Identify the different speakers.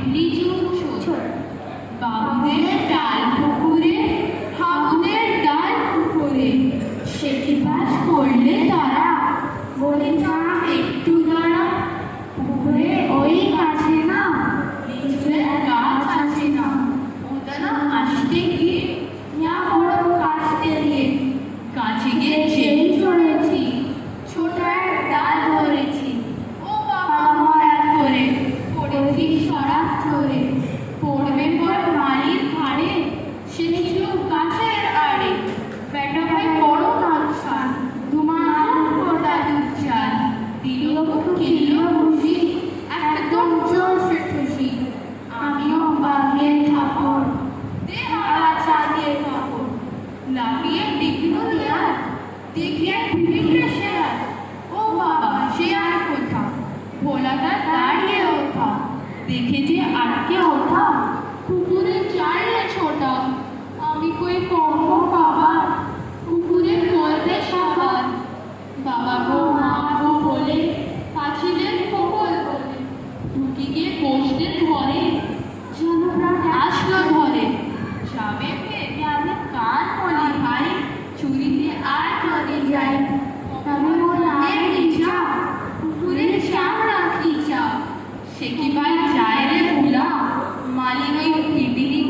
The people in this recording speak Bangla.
Speaker 1: লিচু ছোট বাবুদের ডাল পুকুরে হাবুদের ডাল পুকুরে সেটি পাশ করলে তারা বলে না একটু দাঁড়া পুকুরে ওই কাছে না লিচুর গাছ আছে না ওটা না আসতে গিয়ে না বড় কাছতে গিয়ে কাছে গিয়ে যেই চড়েছি ছোট এক ডাল ধরেছি ও বাবা মারা করে পড়েছি সরাত ধরে পড়বে পর মালির ঘাড়ে সে ছিল গাছের আড়ে বেটা ভাই বড় কাঁদছান ধুমাধুম ফোটা দুধ চাল দিল কিনল খুশি একদম জোরসে খুশি আমিও বাগিয়ে ঠাকুর দে হারা চাঁদের কাপড় লাফিয়ে ডিগল দেয়াল দেখি এক ভিড়ে শেয়াল ও বাবা সে আর কোথা ভোলাটা দাঁড়িয়ে ওঠা দেখেছে আটকে ওঠা পুকুরে চাইলে ছোটা আমি কই কর্ম বাবা পুকুরে বলতে সাবান বাবা গো মা গো বলে কাছিলেন কপাল বলে ঢুকি গিয়ে বসতে ঘরে যেন প্রাণ আসলো ধরে যাবে পেয়ে আমি কান বলি ভাই চুরিতে আর চলে যাই তবে বললাম যা পুকুরে চামড়া কি চা সে কি ভাই যায় রে ভুলা মালিক ওই পিপিলি